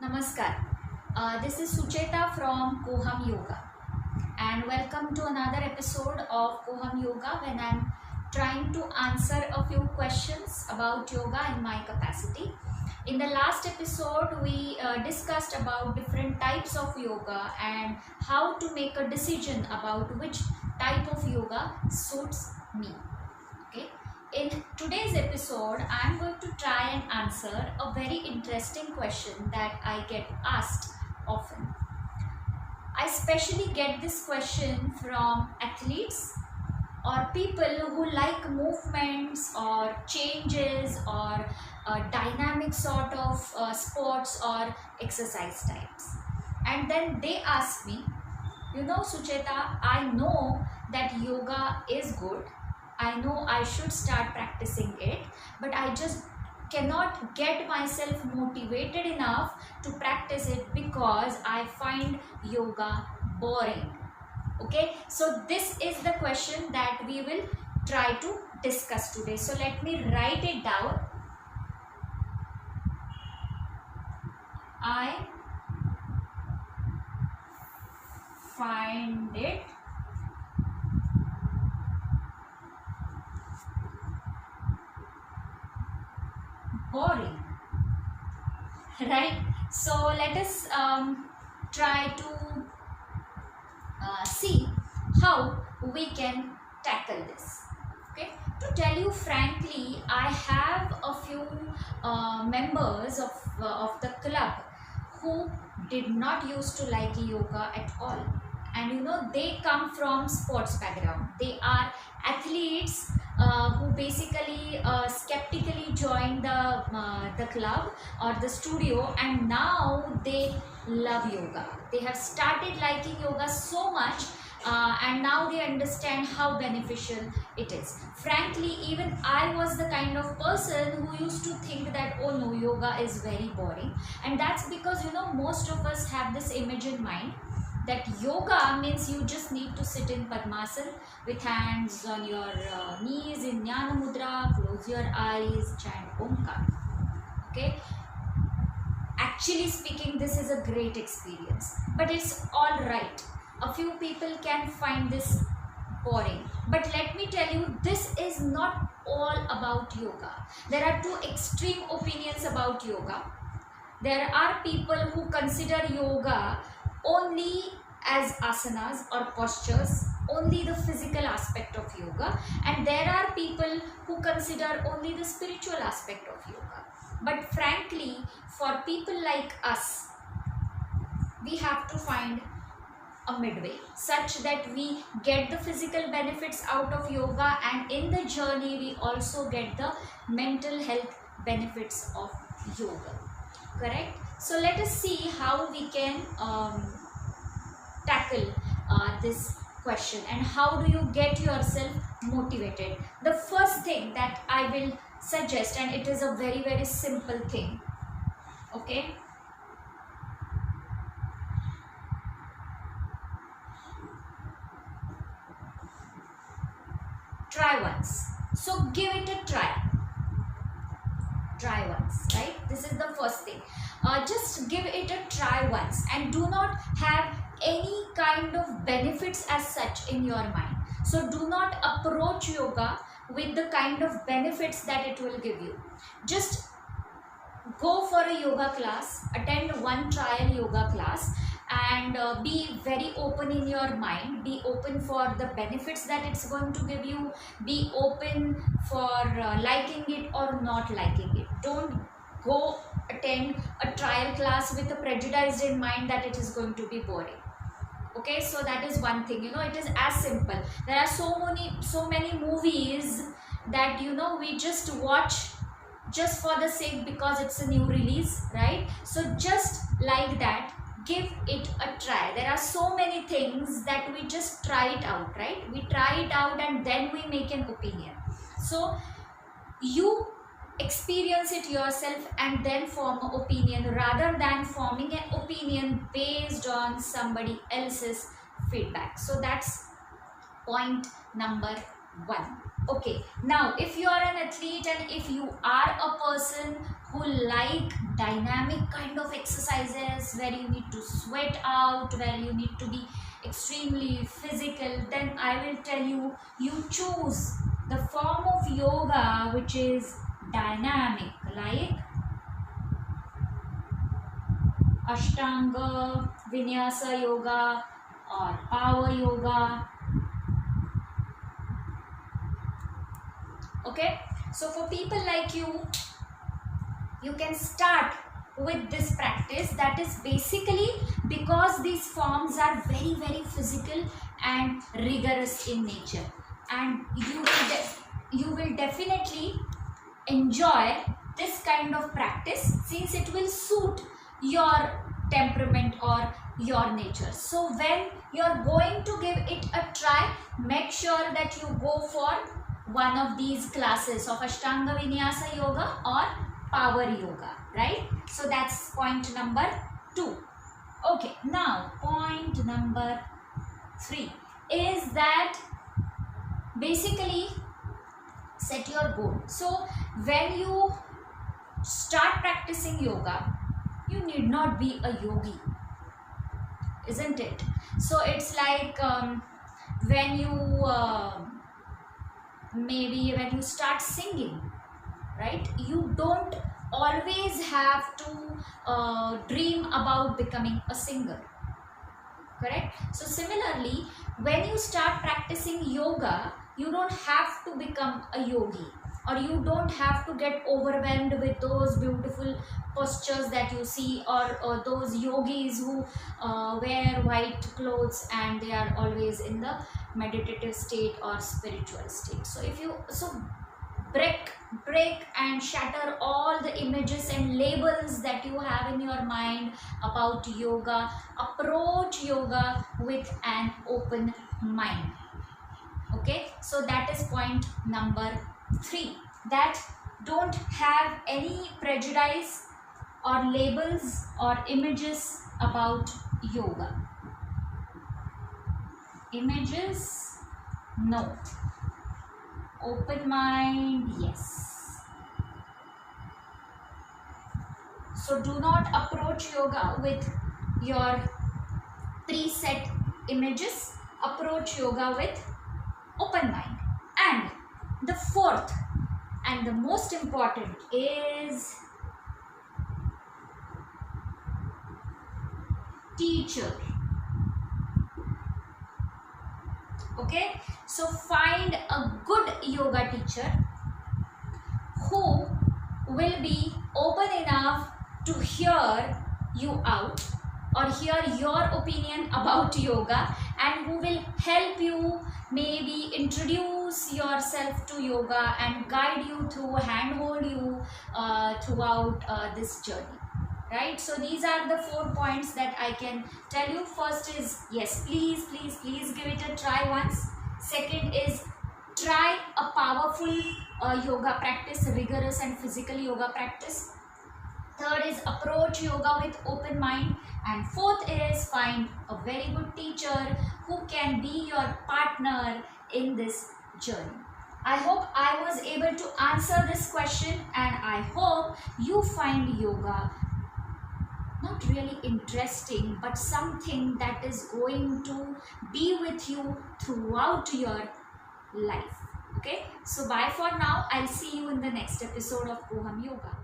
Namaskar. This is Sucheta from Koham Yoga, and welcome to another episode of Koham Yoga when I'm trying to answer a few questions about yoga in my capacity. In the last episode, we discussed about different types of yoga and how to make a decision about which type of yoga suits me. Okay. In today's episode, I'm going to try and answer a very interesting question that I get asked often. I especially get this question from athletes or people who like movements or changes or dynamic sort of sports or exercise types. And then they ask me, Sucheta, I know that yoga is good. I know I should start practicing it, but I just cannot get myself motivated enough to practice it because I find yoga boring. Okay, so this is the question that we will try to discuss today. So let me write it down. I find it boring. Right, so let us try to see how we can tackle this. Okay, to tell you frankly, I have a few members of the club who did not used to like yoga at all, and they come from sports background. They are athletes who basically skeptically joined the club or the studio, and now they love yoga. They have started liking yoga so much, and now they understand how beneficial it is. Frankly, even I was the kind of person who used to think that, oh no, yoga is very boring. And that's because most of us have this image in mind that yoga means you just need to sit in Padmasana with hands on your knees in Jnana Mudra, close your eyes, chant Omkar. Okay, actually speaking, this is a great experience, but it's all right. A few people can find this boring, but let me tell you, this is not all about yoga. There are two extreme opinions about yoga. There are people who consider yoga only as asanas or postures, only the physical aspect of yoga, and there are people who consider only the spiritual aspect of yoga. But frankly, for people like us, we have to find a midway such that we get the physical benefits out of yoga, and in the journey we also get the mental health benefits of yoga. Correct? So let us see how we can tackle this question and how do you get yourself motivated. The first thing that I will suggest, and it is a very very simple thing. Okay, try once. So give it a try once, right? This is the first thing. Just give it a try once and do not have any kind of benefits as such in your mind. So do not approach yoga with the kind of benefits that it will give you. Just go for a yoga class, attend one trial yoga class, and be very open in your mind. Be open for the benefits that it's going to give you. Be open for liking it or not liking it. Don't go attend a trial class with a prejudice in mind that it is going to be boring. Okay, so that is one thing. It is as simple. There are so many movies that we just watch just for the sake because it's a new release, right? So just like that, give it a try. There are so many things that we just try it out, right? We try it out and then we make an opinion. So you experience it yourself and then form an opinion rather than forming an opinion based on somebody else's feedback. So that's point number one. Okay, now if you are an athlete and if you are a person who like dynamic kind of exercises where you need to sweat out, where you need to be extremely physical, then I will tell you, you choose the form of yoga which is dynamic, like Ashtanga, Vinyasa yoga or power yoga. Okay, so for people like you can start with this practice, that is basically because these forms are very physical and rigorous in nature, and you will definitely enjoy this kind of practice since it will suit your temperament or your nature. So when you're going to give it a try, make sure that you go for one of these classes of Ashtanga Vinyasa yoga or power yoga, right? So that's point number 2. Okay, now point number 3 is that basically set your goal. So when you start practicing yoga, you need not be a yogi, isn't it? So it's like when you maybe when you start singing, right, you don't always have to dream about becoming a singer, correct? So similarly, when you start practicing yoga, you don't have to become a yogi, or you don't have to get overwhelmed with those beautiful postures that you see, or those yogis who wear white clothes and they are always in the meditative state or spiritual state. So if you break and shatter all the images and labels that you have in your mind about yoga. Approach yoga with an open mind. Okay, so that is point number 3, that don't have any prejudice or labels or images about yoga. Images, no. Open mind, yes. So do not approach yoga with your preset images. Approach yoga with open mind. And the 4th and the most important is teacher. Okay, so find a good yoga teacher who will be open enough to hear you out or hear your opinion about yoga, and who will help you, maybe introduce yourself to yoga and guide you through, handhold you throughout this journey, right? So these are the 4 points that I can tell you. First is, yes, please give it a try once. Second is, try a powerful yoga practice, rigorous and physical yoga practice. Third is, approach yoga with open mind. And 4th is, find a very good teacher who can be your partner in this journey. I hope I was able to answer this question, and I hope you find yoga not really interesting, but something that is going to be with you throughout your life. Okay, so bye for now. I'll see you in the next episode of Koham Yoga.